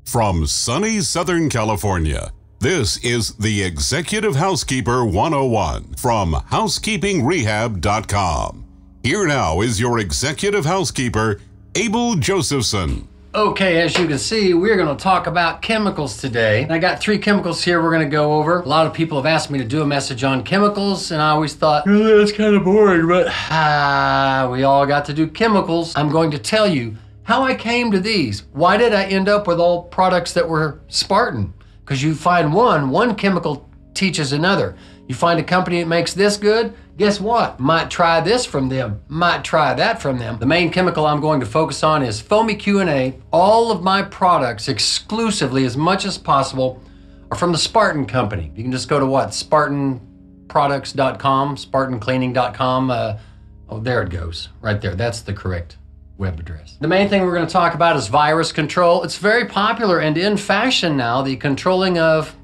From sunny Southern California, this is the Executive Housekeeper 101 from HousekeepingRehab.com. Here now is your Executive Housekeeper, Abel Josephson. Okay, as you can see, we're going to talk about chemicals today. I got 3 chemicals here we're going to go over. A lot of people have asked me to do a message on chemicals, and I always thought, that's kind of boring, but we all got to do chemicals. I'm going to tell you how I came to these. Why did I end up with all products that were Spartan? Because you find one chemical teaches another. You find a company that makes this good, guess what? Might try this from them, might try that from them. The main chemical I'm going to focus on is Foamy Q&A. All of my products exclusively, as much as possible, are from the Spartan company. You can just go to SpartanProducts.com, SpartanCleaning.com. Oh, there it goes, right there. That's the correct web address. The main thing we're going to talk about is virus control. It's very popular and in fashion now, the controlling of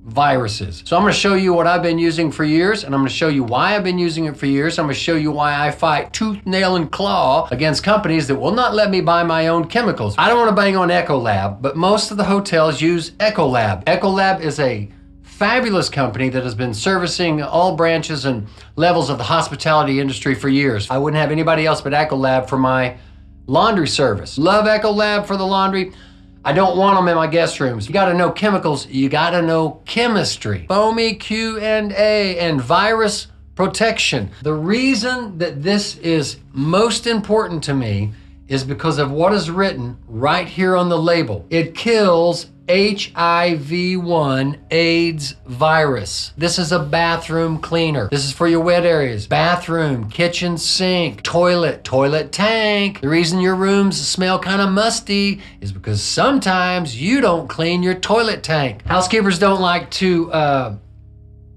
viruses. So I'm going to show you what I've been using for years, and I'm going to show you why I've been using it for years. I'm going to show you why I fight tooth, nail, and claw against companies that will not let me buy my own chemicals. I don't want to bang on Ecolab, but most of the hotels use Ecolab. Ecolab is a fabulous company that has been servicing all branches and levels of the hospitality industry for years. I wouldn't have anybody else but Ecolab for my laundry service. Love Ecolab for the laundry. I don't want them in my guest rooms. You gotta know chemicals, you gotta know chemistry. Foamy Q&A and virus protection. The reason that this is most important to me is because of what is written right here on the label. It kills HIV-1 AIDS virus. This is a bathroom cleaner. This is for your wet areas. Bathroom, kitchen sink, toilet tank. The reason your rooms smell kind of musty is because sometimes you don't clean your toilet tank. Housekeepers don't like to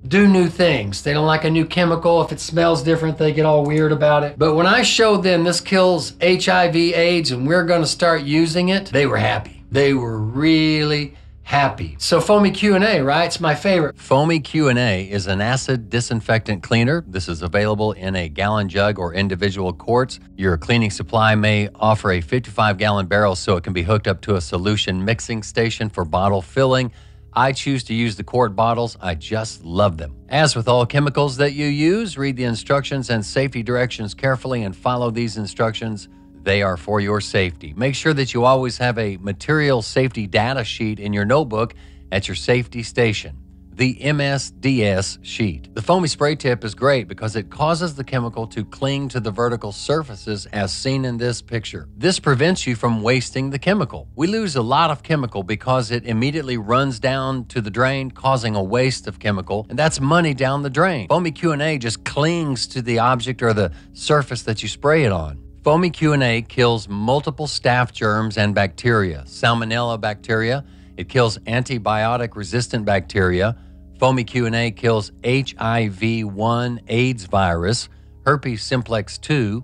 do new things. They don't like a new chemical. If it smells different, they get all weird about it. But when I showed them this kills HIV AIDS and we're gonna start using it, they were happy. They were really happy. So Foamy Q&A, right? It's my favorite. Foamy Q&A is an acid disinfectant cleaner. This is available in a gallon jug or individual quarts. Your cleaning supply may offer a 55-gallon barrel so it can be hooked up to a solution mixing station for bottle filling. I choose to use the quart bottles. I just love them. As with all chemicals that you use, read the instructions and safety directions carefully and follow these instructions. They are for your safety. Make sure that you always have a material safety data sheet in your notebook at your safety station, the MSDS sheet. The foamy spray tip is great because it causes the chemical to cling to the vertical surfaces as seen in this picture. This prevents you from wasting the chemical. We lose a lot of chemical because it immediately runs down to the drain, causing a waste of chemical, and that's money down the drain. Foamy Q&A just clings to the object or the surface that you spray it on. Foamy Q&A kills multiple staph germs and bacteria. Salmonella bacteria, it kills antibiotic-resistant bacteria. Foamy Q&A kills HIV-1 AIDS virus, herpes simplex 2,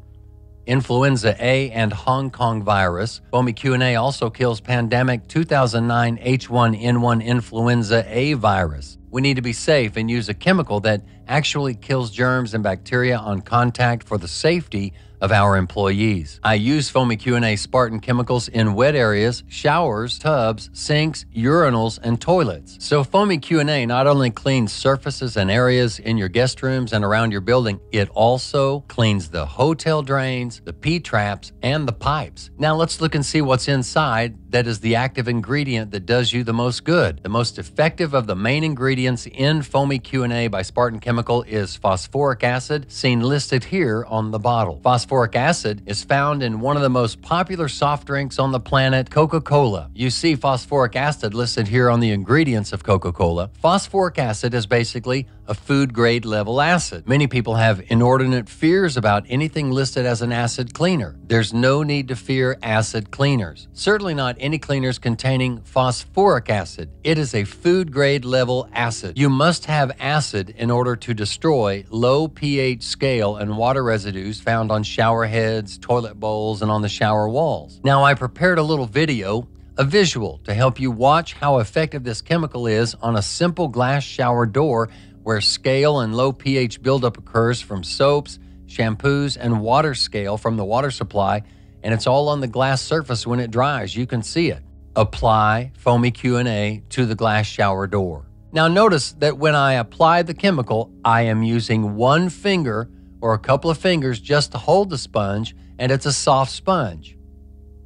influenza A, and Hong Kong virus. Foamy Q&A also kills pandemic 2009 H1N1 influenza A virus. We need to be safe and use a chemical that actually kills germs and bacteria on contact for the safety of our employees. I use Foamy Q&A Spartan chemicals in wet areas, showers, tubs, sinks, urinals, and toilets. So Foamy Q&A not only cleans surfaces and areas in your guest rooms and around your building, it also cleans the hotel drains, the P-traps, and the pipes. Now let's look and see what's inside that is the active ingredient that does you the most good. The most effective of the main ingredients in Foamy Q&A by Spartan Chemical is phosphoric acid, seen listed here on the bottle. Phosphoric acid is found in one of the most popular soft drinks on the planet, Coca-Cola. You see phosphoric acid listed here on the ingredients of Coca-Cola. Phosphoric acid is basically a food-grade level acid. Many people have inordinate fears about anything listed as an acid cleaner. There's no need to fear acid cleaners. Certainly not any cleaners containing phosphoric acid. It is a food-grade level acid. You must have acid in order to destroy low pH scale and water residues found on shower heads, toilet bowls, and on the shower walls. Now, I prepared a little video, a visual, to help you watch how effective this chemical is on a simple glass shower door where scale and low pH buildup occurs from soaps, shampoos, and water scale from the water supply, and it's all on the glass surface when it dries. You can see it. apply Foamy Q&A to the glass shower door. Now notice that when I apply the chemical, I am using one finger or a couple of fingers just to hold the sponge, and it's a soft sponge.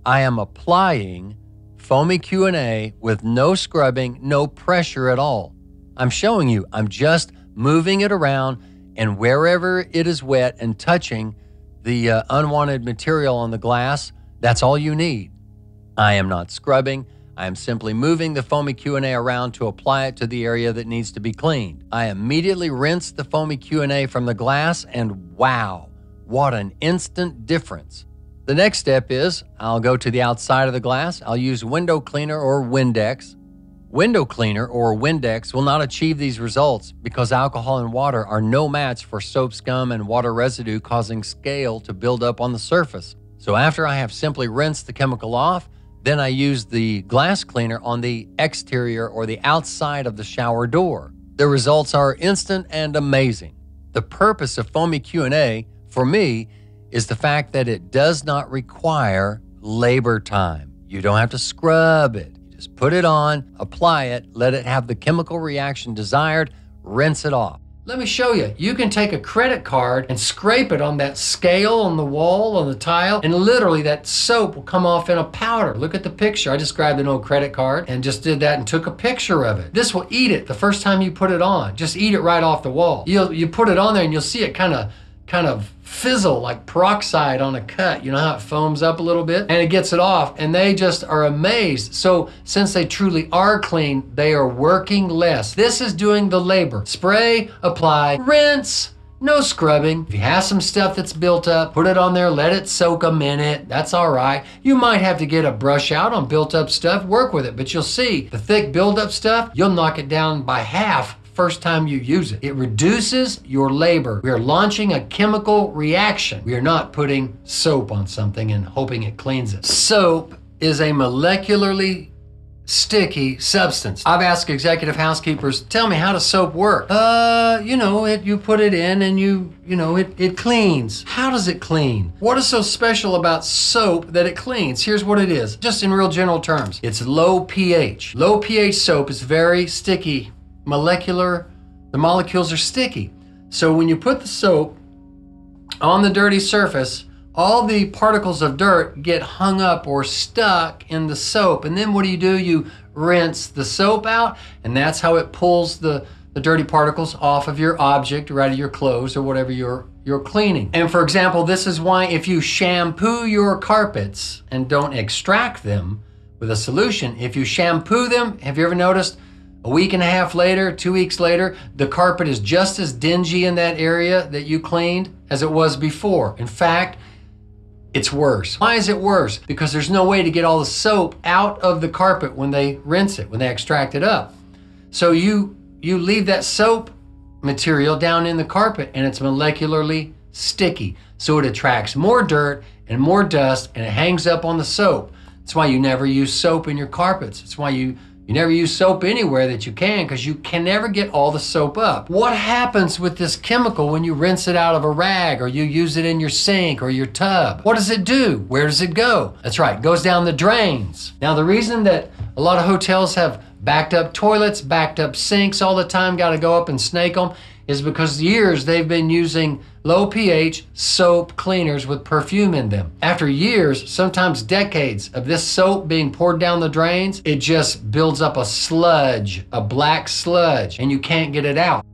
I am applying Foamy Q&A with no scrubbing, no pressure at all. I'm showing you, I'm just moving it around, and wherever it is wet and touching the unwanted material on the glass, that's all you need. I am not scrubbing. I am simply moving the Foamy Q&A around to apply it to the area that needs to be cleaned. I immediately rinse the Foamy Q&A from the glass, and wow, what an instant difference. The next step is I'll go to the outside of the glass. I'll use window cleaner or Windex. Window cleaner or Windex will not achieve these results because alcohol and water are no match for soap scum and water residue, causing scale to build up on the surface. So after I have simply rinsed the chemical off, then I use the glass cleaner on the exterior or the outside of the shower door. The results are instant and amazing. The purpose of Foamy Q&A for me is the fact that it does not require labor time. You don't have to scrub it. You just put it on, apply it, let it have the chemical reaction desired, rinse it off. Let me show you. You can take a credit card and scrape it on that scale on the wall, on the tile, and literally that soap will come off in a powder. Look at the picture. I just grabbed an old credit card and just did that and took a picture of it. This will eat it the first time you put it on. Just eat it right off the wall. You put it on there and you'll see it kind of fizzle like peroxide on a cut. You know how it foams up a little bit? And it gets it off, and they just are amazed. So since they truly are clean, they are working less. This is doing the labor. Spray, apply, rinse, no scrubbing. If you have some stuff that's built up, put it on there, let it soak a minute. That's all right. You might have to get a brush out on built up stuff, work with it, but you'll see the thick buildup stuff, you'll knock it down by half first time you use it. It reduces your labor. We are launching a chemical reaction. We are not putting soap on something and hoping it cleans it. Soap is a molecularly sticky substance. I've asked executive housekeepers, tell me, how does soap work? You put it in and it cleans. How does it clean? What is so special about soap that it cleans? Here's what it is, just in real general terms. It's low pH. Low pH soap is very sticky. The molecules are sticky. So when you put the soap on the dirty surface, all the particles of dirt get hung up or stuck in the soap. And then what do? You rinse the soap out, and that's how it pulls the dirty particles off of your object or out of your clothes or whatever you're cleaning. And for example, this is why if you shampoo your carpets and don't extract them with a solution, if you shampoo them, have you ever noticed a week and a half later, 2 weeks later, the carpet is just as dingy in that area that you cleaned as it was before? In fact, it's worse. Why is it worse? Because there's no way to get all the soap out of the carpet when they rinse it, when they extract it up. So you leave that soap material down in the carpet and it's molecularly sticky. So it attracts more dirt and more dust and it hangs up on the soap. That's why you never use soap in your carpets. It's why you never use soap anywhere that you can, because you can never get all the soap up. What happens with this chemical when you rinse it out of a rag or you use it in your sink or your tub? What does it do? Where does it go? That's right, it goes down the drains. Now the reason that a lot of hotels have backed up toilets, backed up sinks all the time, got to go up and snake them, is because years they've been using low pH soap cleaners with perfume in them. After years, sometimes decades of this soap being poured down the drains, it just builds up a sludge, a black sludge, and you can't get it out.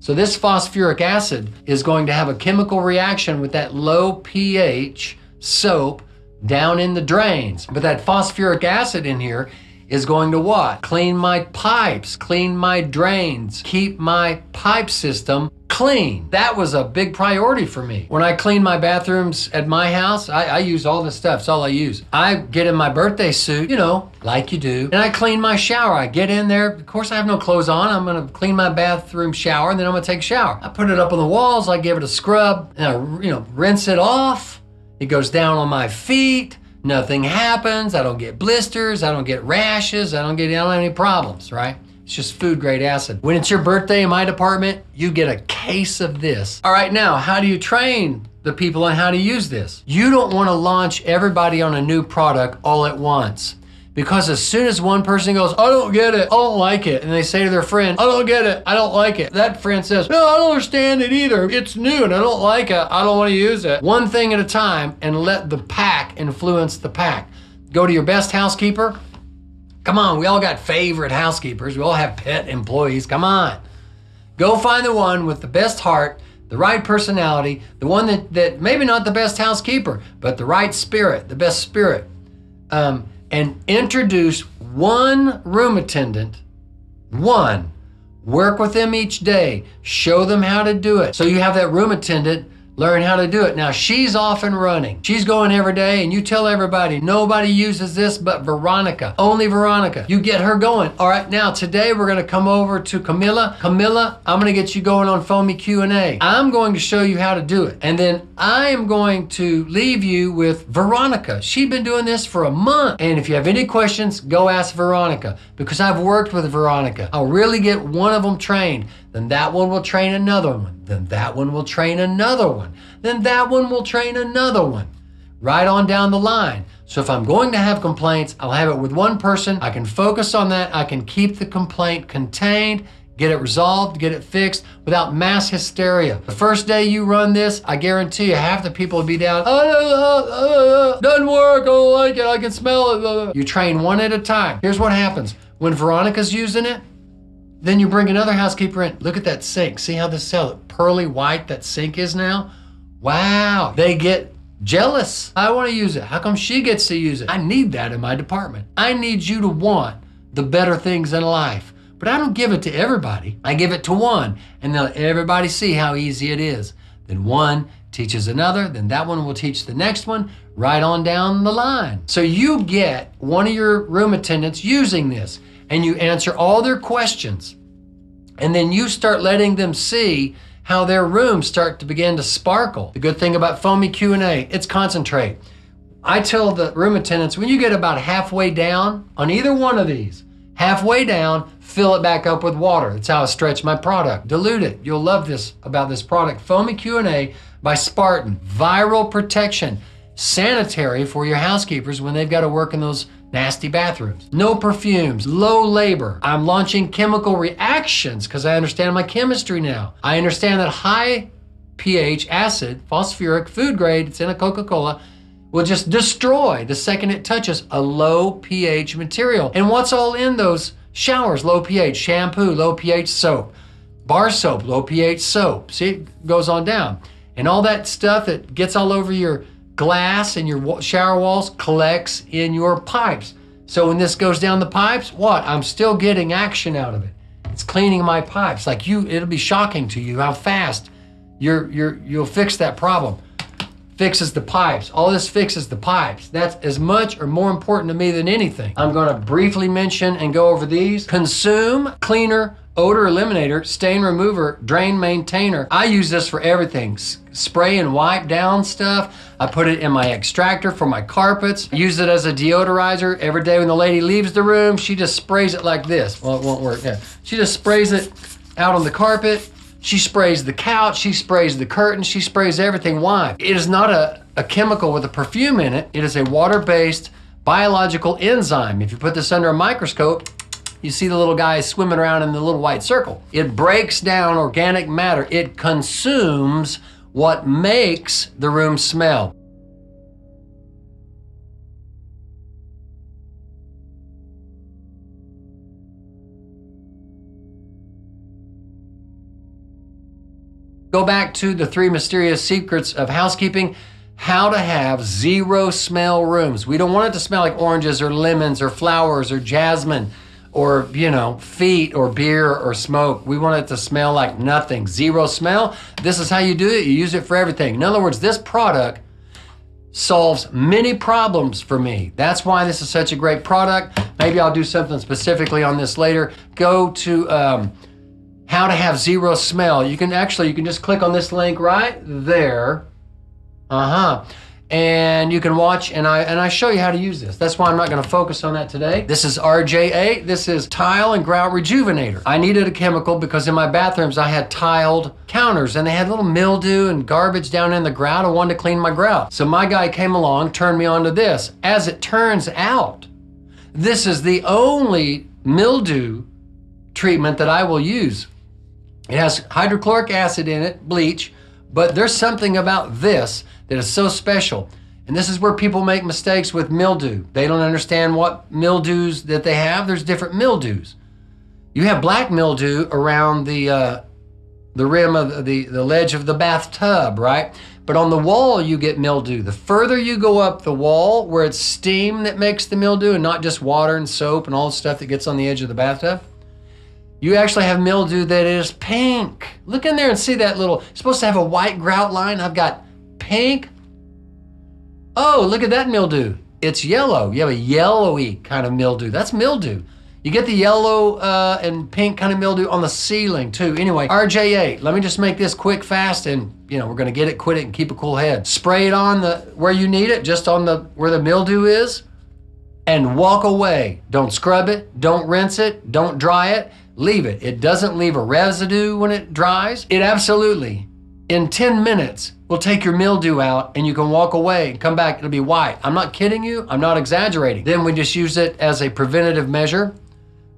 So this phosphoric acid is going to have a chemical reaction with that low pH soap down in the drains. But that phosphoric acid in here is going to what? Clean my pipes, clean my drains, keep my pipe system clean. That was a big priority for me. When I clean my bathrooms at my house, I use all this stuff. It's all I use. I get in my birthday suit, you know, like you do, and I clean my shower. I get in there. Of course, I have no clothes on. I'm gonna clean my bathroom shower, and then I'm gonna take a shower. I put it up on the walls. I give it a scrub, and I, rinse it off. It goes down on my feet. Nothing happens. I don't get blisters. I don't get rashes. I don't have any problems, right? It's just food grade acid. When it's your birthday in my department, you get a case of this. All right, now, how do you train the people on how to use this? You don't want to launch everybody on a new product all at once. Because as soon as one person goes, I don't get it, I don't like it, and they say to their friend, I don't get it, I don't like it, that friend says, no, I don't understand it either. It's new and I don't like it, I don't want to use it. One thing at a time, and let the pack influence the pack. Go to your best housekeeper. Come on, we all got favorite housekeepers. We all have pet employees. Come on. Go find the one with the best heart, the right personality, the one that maybe not the best housekeeper, but the right spirit, the best spirit. And introduce one room attendant, one. Work with them each day. Show them how to do it. So you have that room attendant learn how to do it. Now she's off and running. She's going every day, and you tell everybody, nobody uses this but Veronica. Only Veronica. You get her going. All right, now today we're gonna come over to Camilla. Camilla, I'm gonna get you going on Foamy Q&A. I'm going to show you how to do it. And then I am going to leave you with Veronica. She's been doing this for a month. And if you have any questions, go ask Veronica, because I've worked with Veronica. I'll really get one of them trained. Then that one will train another one. Then that one will train another one. Then that one will train another one. Right on down the line. So if I'm going to have complaints, I'll have it with one person. I can focus on that. I can keep the complaint contained, get it resolved, get it fixed without mass hysteria. The first day you run this, I guarantee you half the people will be down, doesn't work, I don't like it, I can smell it. You train one at a time. Here's what happens. When Veronica's using it, then you bring another housekeeper in. Look at that sink. See how this pearly white that sink is now? Wow. They get jealous. I want to use it. How come she gets to use it? I need that in my department. I need you to want the better things in life. But I don't give it to everybody. I give it to one, and then let everybody see how easy it is. Then one teaches another, then that one will teach the next one, right on down the line. So you get one of your room attendants using this, and you answer all their questions. And then you start letting them see how their rooms start to begin to sparkle. The good thing about Foamy Q&A, it's concentrate. I tell the room attendants, when you get about halfway down on either one of these, halfway down, fill it back up with water. That's how I stretch my product. Dilute it. You'll love this about this product. Foamy Q&A by Spartan. Viral protection. Sanitary for your housekeepers when they've got to work in those nasty bathrooms. No perfumes, low labor. I'm launching chemical reactions because I understand my chemistry now. I understand that high pH acid, phosphoric, food grade, it's in a Coca-Cola, will just destroy the second it touches a low pH material. And what's all in those showers? Low pH shampoo, low pH soap, bar soap, low pH soap. See, it goes on down. And all that stuff that gets all over your glass and your shower walls collects in your pipes. So when this goes down the pipes, what? I'm still getting action out of it. It's cleaning my pipes. Like it'll be shocking to you how fast you'll fix that problem. Fixes the pipes. All this fixes the pipes. That's as much or more important to me than anything. I'm gonna briefly mention and go over these. Consume Cleaner, Odor Eliminator, Stain Remover, Drain Maintainer. I use this for everything. Spray and wipe down stuff. I put it in my extractor for my carpets. I use it as a deodorizer. Every day when the lady leaves the room, she just sprays it like this. Well, it won't work. Yeah. She just sprays it out on the carpet. She sprays the couch. She sprays the curtains. She sprays everything. Why? It is not a chemical with a perfume in it. It is a water-based biological enzyme. If you put this under a microscope, you see the little guy swimming around in the little white circle. It breaks down organic matter. It consumes what makes the room smell. Go back to the 3 mysterious secrets of housekeeping. how to have zero smell rooms. We don't want it to smell like oranges or lemons or flowers or jasmine or, you know, feet or beer or smoke. We want it to smell like nothing. Zero smell. This is how you do it. You use it for everything. In other words, this product solves many problems for me. That's why this is such a great product. Maybe I'll do something specifically on this later. Go to how to have zero smell. You can just click on this link right there. And you can watch, and I show you how to use this. That's why I'm not gonna focus on that today. This is RJ8. This is Tile and Grout Rejuvenator. I needed a chemical because in my bathrooms I had tiled counters and they had little mildew and garbage down in the grout. I wanted to clean my grout. So my guy came along, turned me on to this. As it turns out, this is the only mildew treatment that I will use. It has hydrochloric acid in it, bleach, but there's something about this that is so special. And this is where people make mistakes with mildew. They don't understand what mildews that they have. There's different mildews. You have black mildew around the rim of the ledge of the bathtub, right? But on the wall, you get mildew. The further you go up the wall, where it's steam that makes the mildew and not just water and soap and all the stuff that gets on the edge of the bathtub, you actually have mildew that is pink. Look in there and see that little, it's supposed to have a white grout line. I've got pink. Oh, look at that mildew. It's yellow. You have a yellowy kind of mildew. That's mildew. You get the yellow and pink kind of mildew on the ceiling too. Anyway, RJ8, let me just make this quick, fast, and we're gonna get it, quit it, and keep a cool head. Spray it on where you need it, just on where the mildew is, and walk away. Don't scrub it, don't rinse it, don't dry it, leave it. It doesn't leave a residue when it dries. It absolutely, in 10 minutes, will take your mildew out and you can walk away and come back, it'll be white. I'm not kidding you, I'm not exaggerating. Then we just use it as a preventative measure.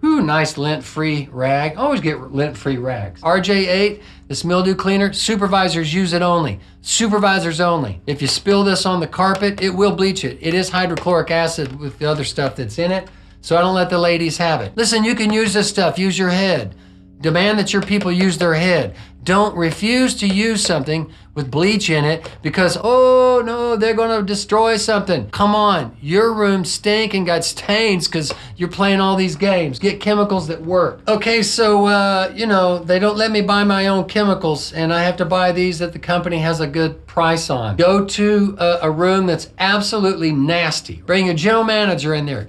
Ooh, nice lint-free rag. Always get lint-free rags. RJ8, this mildew cleaner, supervisors use it only. Supervisors only. If you spill this on the carpet, it will bleach it. It is hydrochloric acid with the other stuff that's in it, so I don't let the ladies have it. Listen, you can use this stuff, use your head. Demand that your people use their head. Don't refuse to use something with bleach in it because, oh no, they're gonna destroy something. Come on, your rooms stink and got stains because you're playing all these games. Get chemicals that work. Okay, so, they don't let me buy my own chemicals and I have to buy these that the company has a good price on. Go to a room that's absolutely nasty. Bring a general manager in there,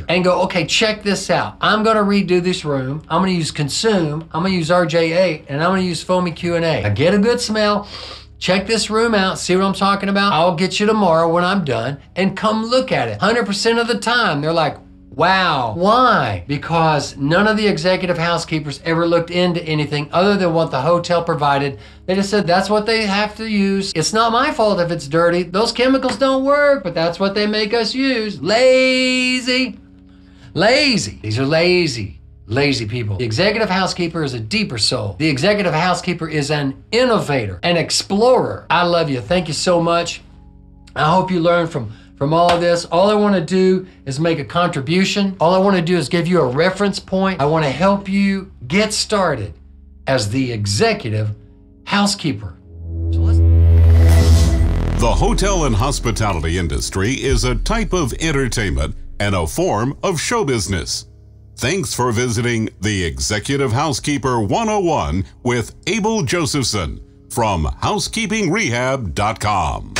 and go, okay, check this out. I'm gonna redo this room. I'm gonna use Consume, I'm gonna use RJ8, and I'm gonna use Foamy Q&A. I get a good smell. Check this room out, see what I'm talking about? I'll get you tomorrow when I'm done and come look at it. 100% of the time, they're like, wow. Why? Because none of the executive housekeepers ever looked into anything other than what the hotel provided. They just said that's what they have to use. It's not my fault if it's dirty. Those chemicals don't work, but that's what they make us use. Lazy. Lazy. These are lazy. Lazy people. The executive housekeeper is a deeper soul. The executive housekeeper is an innovator, an explorer. I love you. Thank you so much. I hope you learned from all of this. All I want to do is make a contribution. All I want to do is give you a reference point. I want to help you get started as the executive housekeeper. The hotel and hospitality industry is a type of entertainment and a form of show business. Thanks for visiting the Executive Housekeeper 101 with Abel Josephson from HousekeepingRehab.com.